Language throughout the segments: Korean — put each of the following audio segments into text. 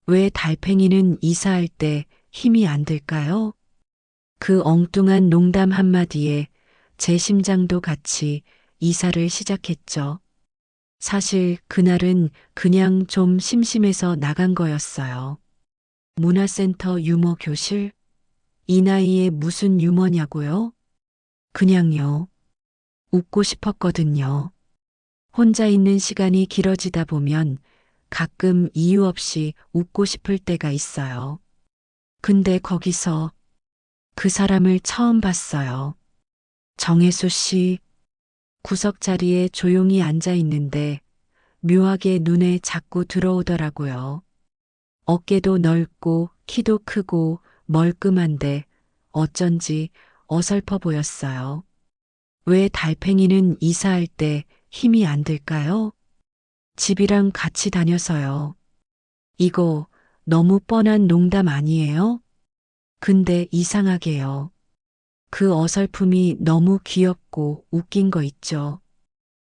왜 달팽이는 이사할 때 힘이 안 들까요? 그 엉뚱한 농담 한마디에 제 심장도 같이 이사를 시작했죠. 사실 그날은 그냥 좀 심심해서 나간 거였어요. 문화센터 유머 교실? 이 나이에 무슨 유머냐고요? 그냥요. 웃고 싶었거든요. 혼자 있는 시간이 길어지다 보면 가끔 이유 없이 웃고 싶을 때가 있어요. 근데 거기서 그 사람을 처음 봤어요. 정혜수 씨, 구석 자리에 조용히 앉아 있는데 묘하게 눈에 자꾸 들어오더라고요. 어깨도 넓고 키도 크고 멀끔한데 어쩐지 어설퍼 보였어요. 왜 달팽이는 이사할 때 힘이 안 들까요? 집이랑 같이 다녀서요. 이거 너무 뻔한 농담 아니에요? 근데 이상하게요. 그 어설픔이 너무 귀엽고 웃긴 거 있죠.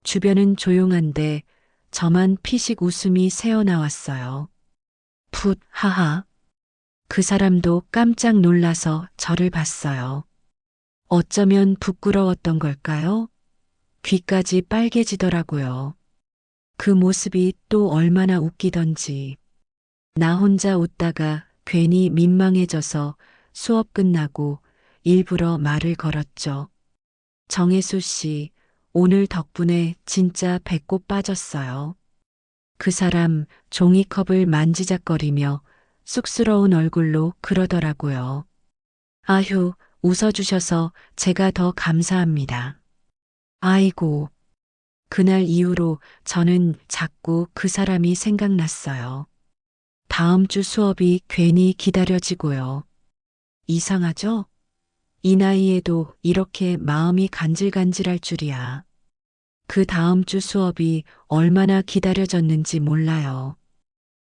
주변은 조용한데 저만 피식 웃음이 새어나왔어요. 풋, 하하. 그 사람도 깜짝 놀라서 저를 봤어요. 어쩌면 부끄러웠던 걸까요? 귀까지 빨개지더라고요. 그 모습이 또 얼마나 웃기던지. 나 혼자 웃다가 괜히 민망해져서 수업 끝나고 일부러 말을 걸었죠. 정혜수 씨, 오늘 덕분에 진짜 배꼽 빠졌어요. 그 사람 종이컵을 만지작거리며 쑥스러운 얼굴로 그러더라고요. 아휴, 웃어주셔서 제가 더 감사합니다. 아이고, 그날 이후로 저는 자꾸 그 사람이 생각났어요. 다음 주 수업이 괜히 기다려지고요. 이상하죠? 이 나이에도 이렇게 마음이 간질간질할 줄이야. 그 다음 주 수업이 얼마나 기다려졌는지 몰라요.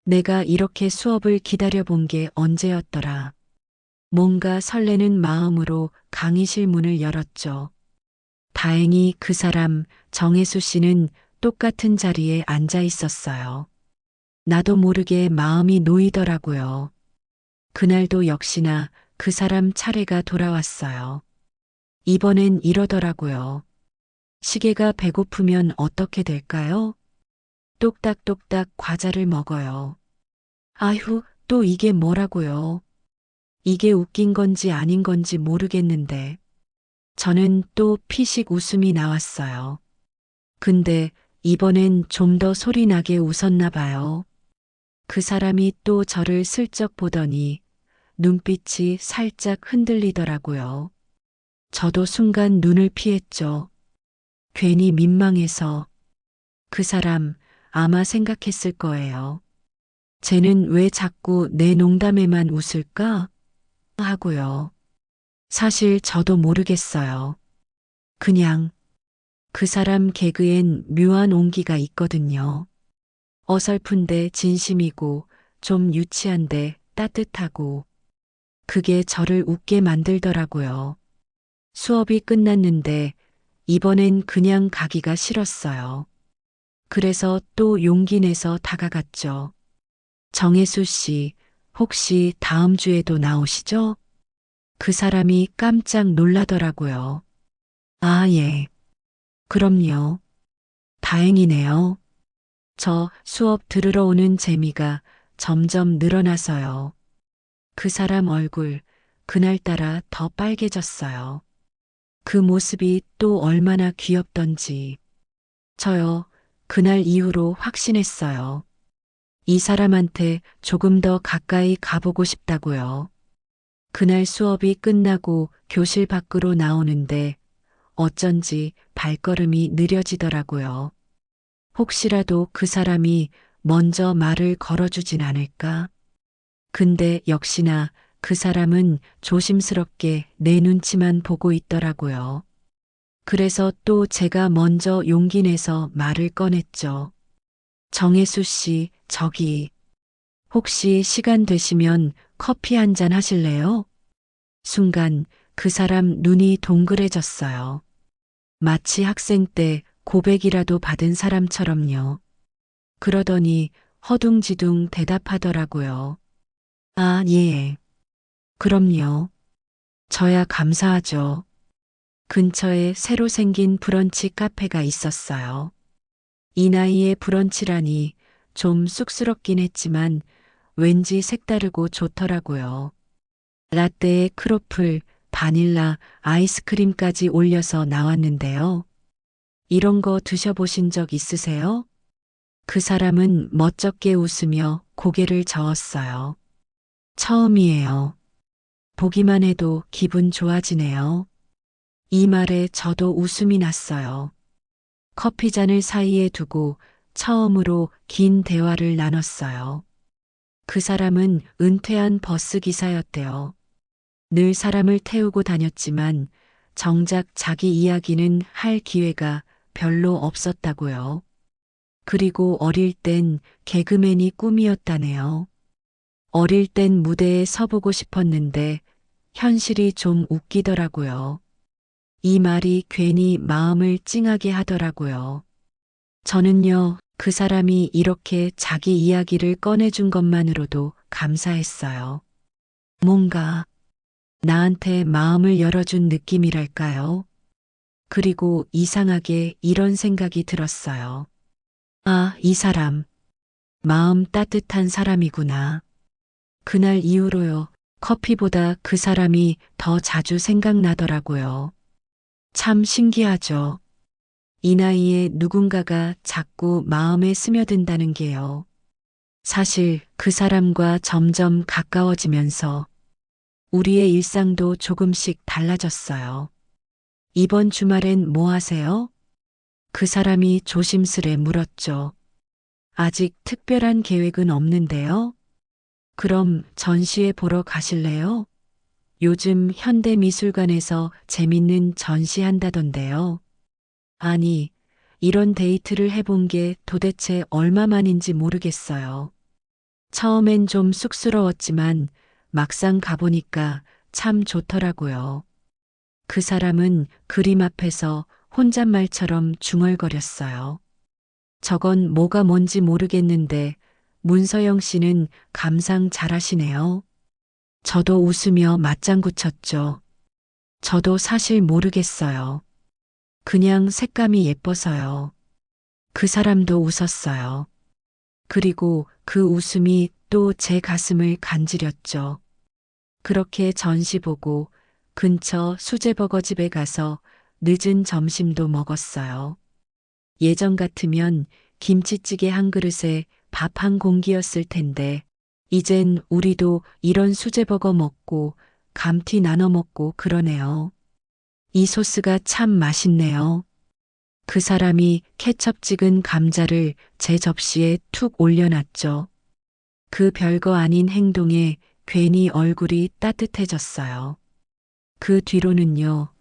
내가 이렇게 수업을 기다려본 게 언제였더라. 뭔가 설레는 마음으로 강의실 문을 열었죠. 다행히 그 사람 정혜수 씨는 똑같은 자리에 앉아 있었어요. 나도 모르게 마음이 놓이더라고요. 그날도 역시나 그 사람 차례가 돌아왔어요. 이번엔 이러더라고요. 시계가 배고프면 어떻게 될까요? 똑딱똑딱 과자를 먹어요. 아휴, 또 이게 뭐라고요? 이게 웃긴 건지 아닌 건지 모르겠는데. 저는 또 피식 웃음이 나왔어요. 근데 이번엔 좀 더 소리나게 웃었나 봐요. 그 사람이 또 저를 슬쩍 보더니 눈빛이 살짝 흔들리더라고요. 저도 순간 눈을 피했죠. 괜히 민망해서. 그 사람 아마 생각했을 거예요. 쟤는 왜 자꾸 내 농담에만 웃을까? 하고요. 사실 저도 모르겠어요. 그냥 그 사람 개그엔 묘한 온기가 있거든요. 어설픈데 진심이고 좀 유치한데 따뜻하고 그게 저를 웃게 만들더라고요. 수업이 끝났는데 이번엔 그냥 가기가 싫었어요. 그래서 또 용기 내서 다가갔죠. 정혜수 씨, 혹시 다음 주에도 나오시죠? 그 사람이 깜짝 놀라더라고요. 아, 예. 그럼요. 다행이네요. 저 수업 들으러 오는 재미가 점점 늘어나서요. 그 사람 얼굴 그날따라 더 빨개졌어요. 그 모습이 또 얼마나 귀엽던지. 저요, 그날 이후로 확신했어요. 이 사람한테 조금 더 가까이 가보고 싶다고요. 그날 수업이 끝나고 교실 밖으로 나오는데 어쩐지 발걸음이 느려지더라고요. 혹시라도 그 사람이 먼저 말을 걸어주진 않을까? 근데 역시나 그 사람은 조심스럽게 내 눈치만 보고 있더라고요. 그래서 또 제가 먼저 용기 내서 말을 꺼냈죠. 정혜수 씨, 저기, 혹시 시간 되시면 커피 한 잔 하실래요? 순간 그 사람 눈이 동그래졌어요. 마치 학생 때 고백이라도 받은 사람처럼요. 그러더니 허둥지둥 대답하더라고요. 아, 예. 그럼요. 저야 감사하죠. 근처에 새로 생긴 브런치 카페가 있었어요. 이 나이에 브런치라니 좀 쑥스럽긴 했지만 왠지 색다르고 좋더라고요. 라떼에 크로플, 바닐라, 아이스크림까지 올려서 나왔는데요. 이런 거 드셔보신 적 있으세요? 그 사람은 멋쩍게 웃으며 고개를 저었어요. 처음이에요. 보기만 해도 기분 좋아지네요. 이 말에 저도 웃음이 났어요. 커피잔을 사이에 두고 처음으로 긴 대화를 나눴어요. 그 사람은 은퇴한 버스 기사였대요. 늘 사람을 태우고 다녔지만 정작 자기 이야기는 할 기회가 별로 없었다고요. 그리고 어릴 땐 개그맨이 꿈이었다네요. 어릴 땐 무대에 서보고 싶었는데 현실이 좀 웃기더라고요. 이 말이 괜히 마음을 찡하게 하더라고요. 저는요, 그 사람이 이렇게 자기 이야기를 꺼내준 것만으로도 감사했어요. 뭔가 나한테 마음을 열어준 느낌이랄까요? 그리고 이상하게 이런 생각이 들었어요. 아, 이 사람. 마음 따뜻한 사람이구나. 그날 이후로요, 커피보다 그 사람이 더 자주 생각나더라고요. 참 신기하죠. 이 나이에 누군가가 자꾸 마음에 스며든다는 게요. 사실 그 사람과 점점 가까워지면서 우리의 일상도 조금씩 달라졌어요. 이번 주말엔 뭐 하세요? 그 사람이 조심스레 물었죠. 아직 특별한 계획은 없는데요. 그럼 전시회 보러 가실래요? 요즘 현대미술관에서 재밌는 전시한다던데요. 아니, 이런 데이트를 해본 게 도대체 얼마만인지 모르겠어요. 처음엔 좀 쑥스러웠지만 막상 가보니까 참 좋더라고요. 그 사람은 그림 앞에서 혼잣말처럼 중얼거렸어요. 저건 뭐가 뭔지 모르겠는데 문서영 씨는 감상 잘하시네요. 저도 웃으며 맞장구 쳤죠. 저도 사실 모르겠어요. 그냥 색감이 예뻐서요. 그 사람도 웃었어요. 그리고 그 웃음이 또 제 가슴을 간지렸죠. 그렇게 전시 보고 근처 수제버거집에 가서 늦은 점심도 먹었어요. 예전 같으면 김치찌개 한 그릇에 밥 한 공기였을 텐데, 이젠 우리도 이런 수제버거 먹고 감튀 나눠 먹고 그러네요. 이 소스가 참 맛있네요. 그 사람이 케첩 찍은 감자를 제 접시에 툭 올려놨죠. 그 별거 아닌 행동에 괜히 얼굴이 따뜻해졌어요. 그 뒤로는요,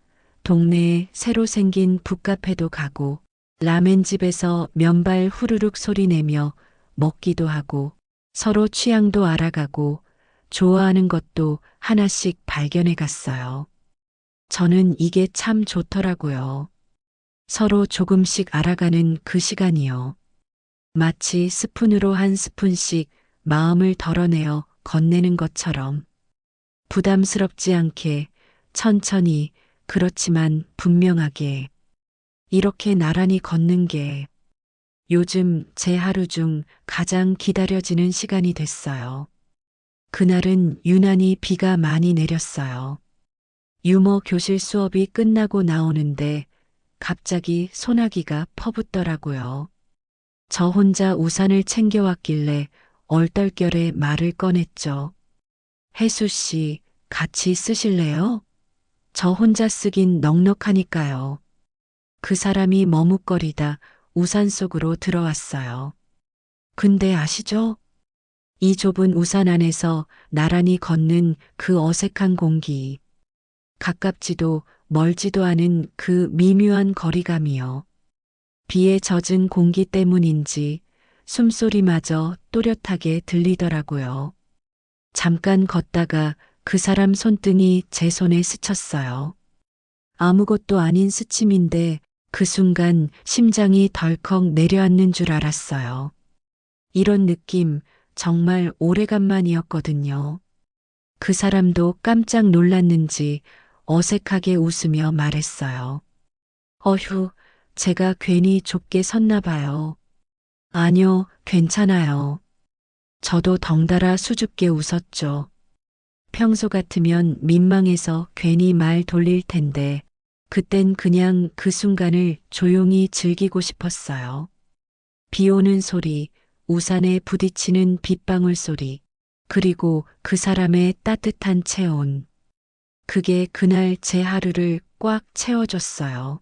동네에 새로 생긴 북카페도 가고, 라멘집에서 면발 후루룩 소리 내며 먹기도 하고, 서로 취향도 알아가고, 좋아하는 것도 하나씩 발견해 갔어요. 저는 이게 참 좋더라고요. 서로 조금씩 알아가는 그 시간이요. 마치 스푼으로 한 스푼씩 마음을 덜어내어 건네는 것처럼 부담스럽지 않게 천천히 그렇지만 분명하게 이렇게 나란히 걷는 게 요즘 제 하루 중 가장 기다려지는 시간이 됐어요. 그날은 유난히 비가 많이 내렸어요. 유머 교실 수업이 끝나고 나오는데 갑자기 소나기가 퍼붓더라고요. 저 혼자 우산을 챙겨왔길래 얼떨결에 말을 꺼냈죠. 혜수 씨, 같이 쓰실래요? 저 혼자 쓰긴 넉넉하니까요. 그 사람이 머뭇거리다 우산 속으로 들어왔어요. 근데 아시죠? 이 좁은 우산 안에서 나란히 걷는 그 어색한 공기. 가깝지도 멀지도 않은 그 미묘한 거리감이요. 비에 젖은 공기 때문인지 숨소리마저 또렷하게 들리더라고요. 잠깐 걷다가 그 사람 손등이 제 손에 스쳤어요. 아무것도 아닌 스침인데 그 순간 심장이 덜컥 내려앉는 줄 알았어요. 이런 느낌 정말 오래간만이었거든요. 그 사람도 깜짝 놀랐는지 어색하게 웃으며 말했어요. 어휴, 제가 괜히 좁게 섰나 봐요. 아니요, 괜찮아요. 저도 덩달아 수줍게 웃었죠. 평소 같으면 민망해서 괜히 말 돌릴 텐데, 그땐 그냥 그 순간을 조용히 즐기고 싶었어요. 비 오는 소리, 우산에 부딪히는 빗방울 소리, 그리고 그 사람의 따뜻한 체온. 그게 그날 제 하루를 꽉 채워줬어요.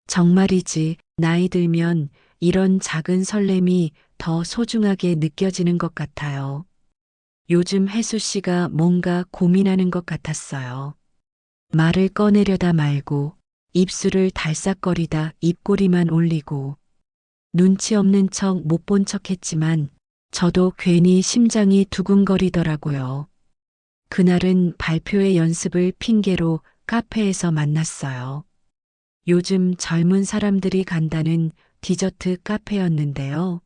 정말이지, 나이 들면 이런 작은 설렘이 더 소중하게 느껴지는 것 같아요. 요즘 혜수 씨가 뭔가 고민하는 것 같았어요. 말을 꺼내려다 말고, 입술을 달싹거리다 입꼬리만 올리고, 눈치 없는 척 못 본 척 했지만, 저도 괜히 심장이 두근거리더라고요. 그날은 발표회 연습을 핑계로 카페에서 만났어요. 요즘 젊은 사람들이 간다는 디저트 카페였는데요.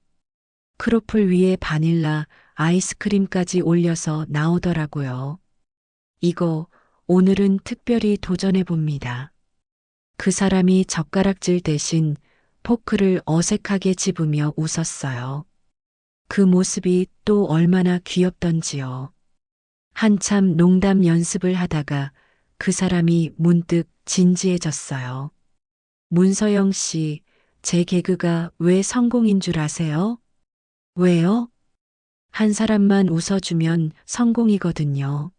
크로플 위에 바닐라, 아이스크림까지 올려서 나오더라고요. 이거 오늘은 특별히 도전해 봅니다. 그 사람이 젓가락질 대신 포크를 어색하게 집으며 웃었어요. 그 모습이 또 얼마나 귀엽던지요. 한참 농담 연습을 하다가 그 사람이 문득 진지해졌어요. 문서영 씨, 제 개그가 왜 성공인 줄 아세요? 왜요? 한 사람만 웃어주면 성공이거든요.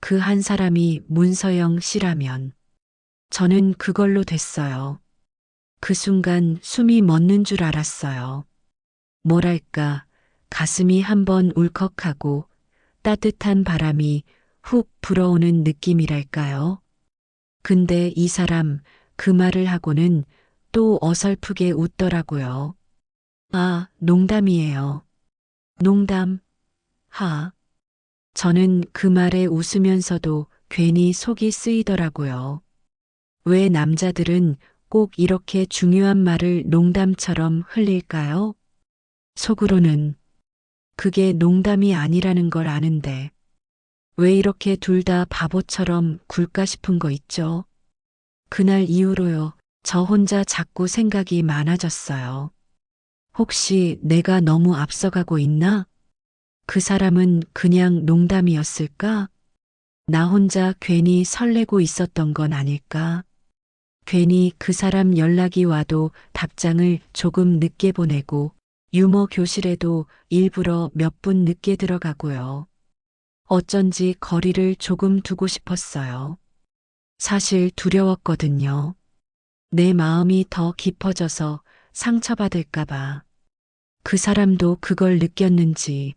그 한 사람이 문서영 씨라면 저는 그걸로 됐어요. 그 순간 숨이 멎는 줄 알았어요. 뭐랄까, 가슴이 한번 울컥하고 따뜻한 바람이 훅 불어오는 느낌이랄까요? 근데 이 사람 그 말을 하고는 또 어설프게 웃더라고요. 아, 농담이에요. 농담, 하. 저는 그 말에 웃으면서도 괜히 속이 쓰이더라고요. 왜 남자들은 꼭 이렇게 중요한 말을 농담처럼 흘릴까요? 속으로는 그게 농담이 아니라는 걸 아는데 왜 이렇게 둘 다 바보처럼 굴까 싶은 거 있죠? 그날 이후로요, 저 혼자 자꾸 생각이 많아졌어요. 혹시 내가 너무 앞서가고 있나? 그 사람은 그냥 농담이었을까? 나 혼자 괜히 설레고 있었던 건 아닐까? 괜히 그 사람 연락이 와도 답장을 조금 늦게 보내고 유머 교실에도 일부러 몇 분 늦게 들어가고요. 어쩐지 거리를 조금 두고 싶었어요. 사실 두려웠거든요. 내 마음이 더 깊어져서 상처받을까봐. 그 사람도 그걸 느꼈는지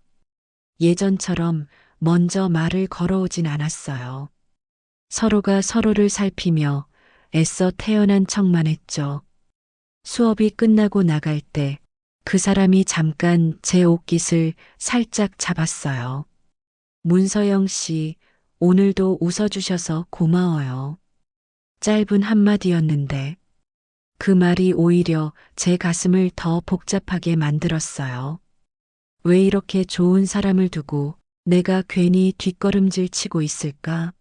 예전처럼 먼저 말을 걸어오진 않았어요. 서로가 서로를 살피며 애써 태어난 척만 했죠. 수업이 끝나고 나갈 때 그 사람이 잠깐 제 옷깃을 살짝 잡았어요. 문서영 씨, 오늘도 웃어주셔서 고마워요. 짧은 한마디였는데 그 말이 오히려 제 가슴을 더 복잡하게 만들었어요. 왜 이렇게 좋은 사람을 두고 내가 괜히 뒷걸음질 치고 있을까?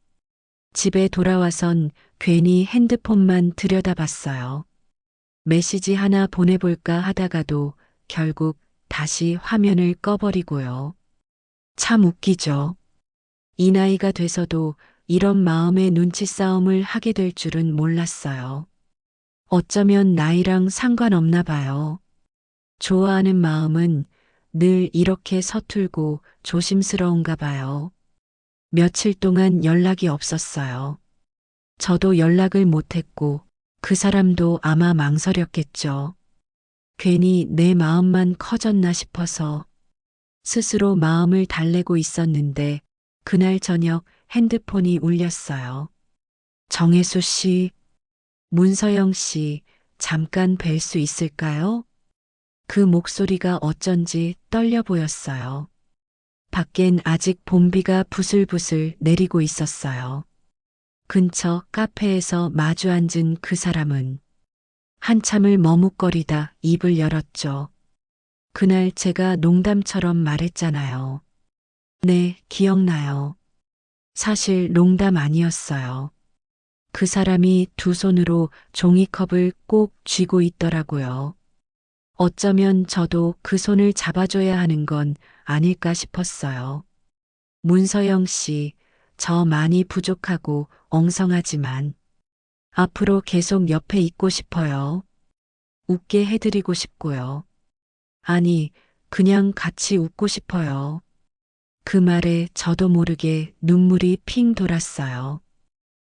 집에 돌아와선 괜히 핸드폰만 들여다봤어요. 메시지 하나 보내볼까 하다가도 결국 다시 화면을 꺼버리고요. 참 웃기죠. 이 나이가 돼서도 이런 마음의 눈치 싸움을 하게 될 줄은 몰랐어요. 어쩌면 나이랑 상관없나 봐요. 좋아하는 마음은 늘 이렇게 서툴고 조심스러운가 봐요. 며칠 동안 연락이 없었어요. 저도 연락을 못했고 그 사람도 아마 망설였겠죠. 괜히 내 마음만 커졌나 싶어서 스스로 마음을 달래고 있었는데 그날 저녁 핸드폰이 울렸어요. 정혜수 씨, 문서영 씨, 잠깐 뵐 수 있을까요? 그 목소리가 어쩐지 떨려 보였어요. 밖엔 아직 봄비가 부슬부슬 내리고 있었어요. 근처 카페에서 마주 앉은 그 사람은 한참을 머뭇거리다 입을 열었죠. 그날 제가 농담처럼 말했잖아요. 네, 기억나요. 사실 농담 아니었어요. 그 사람이 두 손으로 종이컵을 꼭 쥐고 있더라고요. 어쩌면 저도 그 손을 잡아줘야 하는 건 아닐까 싶었어요. 문서영 씨, 저 많이 부족하고 엉성하지만 앞으로 계속 옆에 있고 싶어요. 웃게 해드리고 싶고요. 아니, 그냥 같이 웃고 싶어요. 그 말에 저도 모르게 눈물이 핑 돌았어요.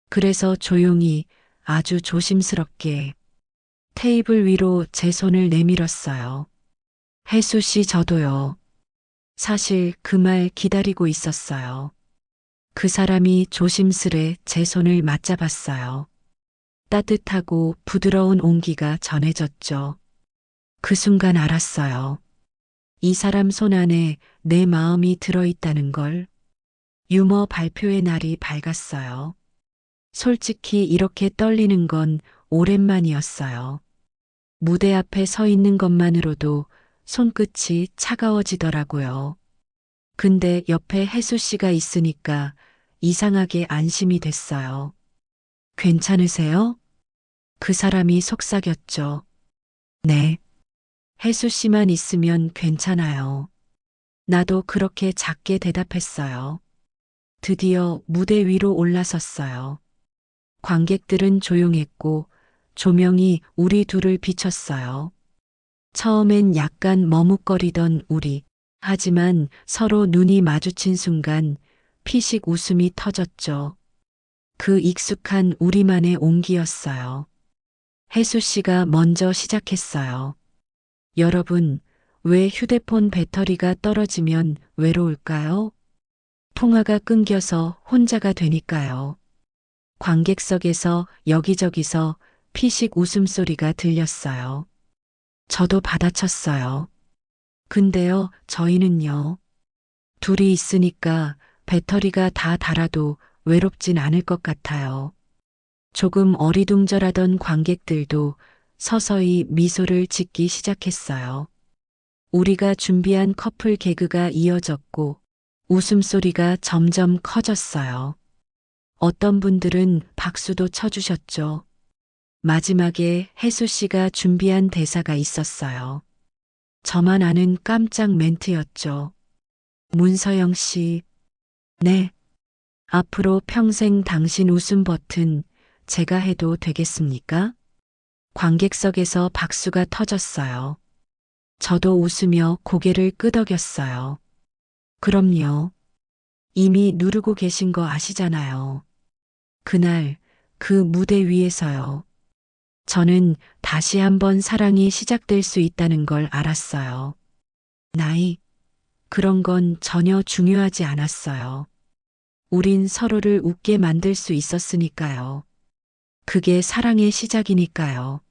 그래서 조용히 아주 조심스럽게 테이블 위로 제 손을 내밀었어요. 혜수 씨 저도요. 사실 그 말 기다리고 있었어요. 그 사람이 조심스레 제 손을 맞잡았어요. 따뜻하고 부드러운 온기가 전해졌죠. 그 순간 알았어요. 이 사람 손 안에 내 마음이 들어있다는 걸. 유머 발표의 날이 밝았어요. 솔직히 이렇게 떨리는 건 오랜만이었어요. 무대 앞에 서 있는 것만으로도 손끝이 차가워지더라고요. 근데 옆에 혜수 씨가 있으니까 이상하게 안심이 됐어요. 괜찮으세요? 그 사람이 속삭였죠. 네. 혜수 씨만 있으면 괜찮아요. 나도 그렇게 작게 대답했어요. 드디어 무대 위로 올라섰어요. 관객들은 조용했고 조명이 우리 둘을 비췄어요. 처음엔 약간 머뭇거리던 우리. 하지만 서로 눈이 마주친 순간 피식 웃음이 터졌죠. 그 익숙한 우리만의 온기였어요. 혜수 씨가 먼저 시작했어요. 여러분, 왜 휴대폰 배터리가 떨어지면 외로울까요? 통화가 끊겨서 혼자가 되니까요. 관객석에서 여기저기서 피식 웃음소리가 들렸어요. 저도 받아쳤어요. 근데요, 저희는요. 둘이 있으니까 배터리가 다 닳아도 외롭진 않을 것 같아요. 조금 어리둥절하던 관객들도 서서히 미소를 짓기 시작했어요. 우리가 준비한 커플 개그가 이어졌고 웃음소리가 점점 커졌어요. 어떤 분들은 박수도 쳐주셨죠. 마지막에 혜수 씨가 준비한 대사가 있었어요. 저만 아는 깜짝 멘트였죠. 문서영 씨, 네. 앞으로 평생 당신 웃음 버튼 제가 해도 되겠습니까? 관객석에서 박수가 터졌어요. 저도 웃으며 고개를 끄덕였어요. 그럼요. 이미 누르고 계신 거 아시잖아요. 그날 그 무대 위에서요. 저는 다시 한번 사랑이 시작될 수 있다는 걸 알았어요. 나이, 그런 건 전혀 중요하지 않았어요. 우린 서로를 웃게 만들 수 있었으니까요. 그게 사랑의 시작이니까요.